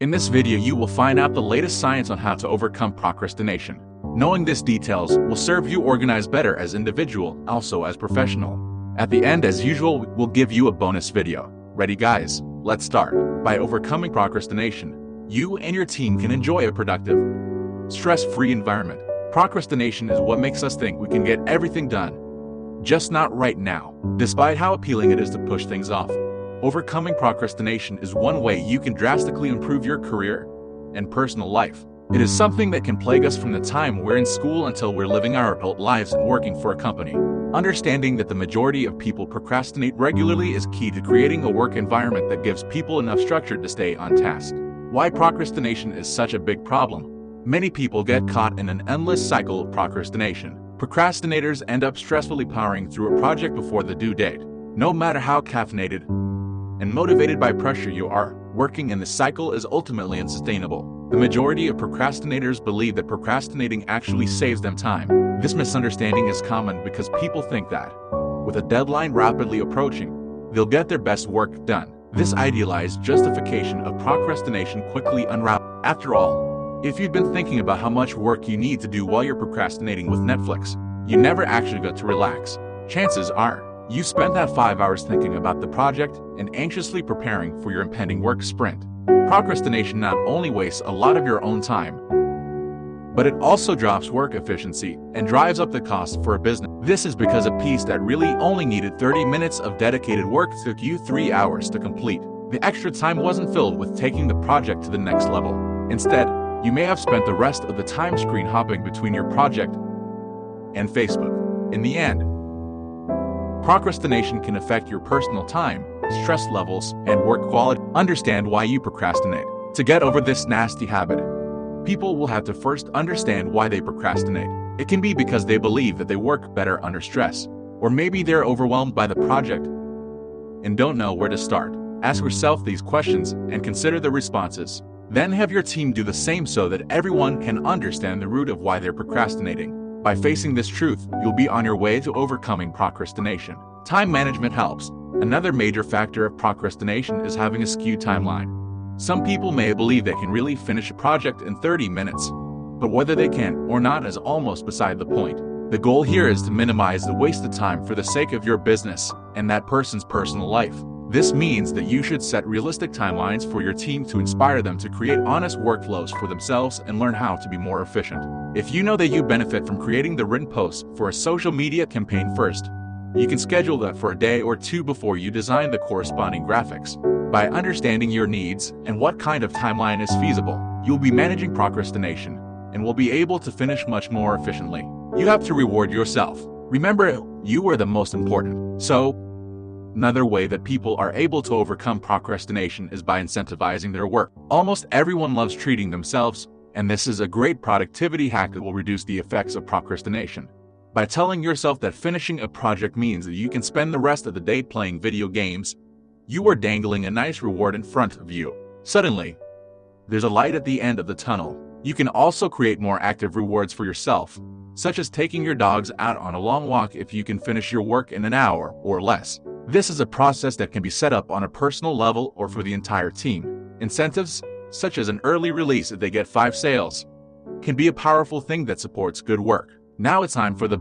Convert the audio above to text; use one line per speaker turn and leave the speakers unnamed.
In this video, you will find out the latest science on how to overcome procrastination. Knowing these details will serve you organize better as individual, also as professional. At the end, as usual, we'll give you a bonus video. Ready, guys? Let's start. By overcoming procrastination, you and your team can enjoy a productive, stress-free environment. Procrastination is what makes us think we can get everything done, just not right now, despite how appealing it is to push things off. Overcoming procrastination is one way you can drastically improve your career and personal life. It is something that can plague us from the time we're in school until we're living our adult lives and working for a company. Understanding that the majority of people procrastinate regularly is key to creating a work environment that gives people enough structure to stay on task. Why procrastination is such a big problem? Many people get caught in an endless cycle of procrastination. Procrastinators end up stressfully powering through a project before the due date. No matter how caffeinated and motivated by pressure you are, working in this cycle is ultimately unsustainable. The majority of procrastinators believe that procrastinating actually saves them time. This misunderstanding is common because people think that, with a deadline rapidly approaching, they'll get their best work done. This idealized justification of procrastination quickly unravels. After all, if you've been thinking about how much work you need to do while you're procrastinating with Netflix, you never actually got to relax. Chances are, you spent that 5 hours thinking about the project and anxiously preparing for your impending work sprint. Procrastination not only wastes a lot of your own time, but it also drops work efficiency and drives up the cost for a business. This is because a piece that really only needed 30 minutes of dedicated work took you 3 hours to complete. The extra time wasn't filled with taking the project to the next level. Instead, you may have spent the rest of the time screen hopping between your project and Facebook. In the end, procrastination can affect your personal time, stress levels, and work quality. Understand why you procrastinate. To get over this nasty habit, people will have to first understand why they procrastinate. It can be because they believe that they work better under stress, or maybe they're overwhelmed by the project and don't know where to start. Ask yourself these questions and consider the responses. Then have your team do the same so that everyone can understand the root of why they're procrastinating. By facing this truth, you'll be on your way to overcoming procrastination. Time management helps. Another major factor of procrastination is having a skewed timeline. Some people may believe they can really finish a project in 30 minutes, but whether they can or not is almost beside the point. The goal here is to minimize the wasted time for the sake of your business and that person's personal life. This means that you should set realistic timelines for your team to inspire them to create honest workflows for themselves and learn how to be more efficient. If you know that you benefit from creating the written post for a social media campaign first, you can schedule that for a day or two before you design the corresponding graphics. By understanding your needs and what kind of timeline is feasible, you'll be managing procrastination and will be able to finish much more efficiently. You have to reward yourself. Remember, you are the most important. So, another way that people are able to overcome procrastination is by incentivizing their work. Almost everyone loves treating themselves, and this is a great productivity hack that will reduce the effects of procrastination. By telling yourself that finishing a project means that you can spend the rest of the day playing video games, you are dangling a nice reward in front of you. Suddenly, there's a light at the end of the tunnel. You can also create more active rewards for yourself, such as taking your dogs out on a long walk if you can finish your work in an hour or less. This is a process that can be set up on a personal level or for the entire team. Incentives, such as an early release if they get 5 sales, can be a powerful thing that supports good work. Now it's time for the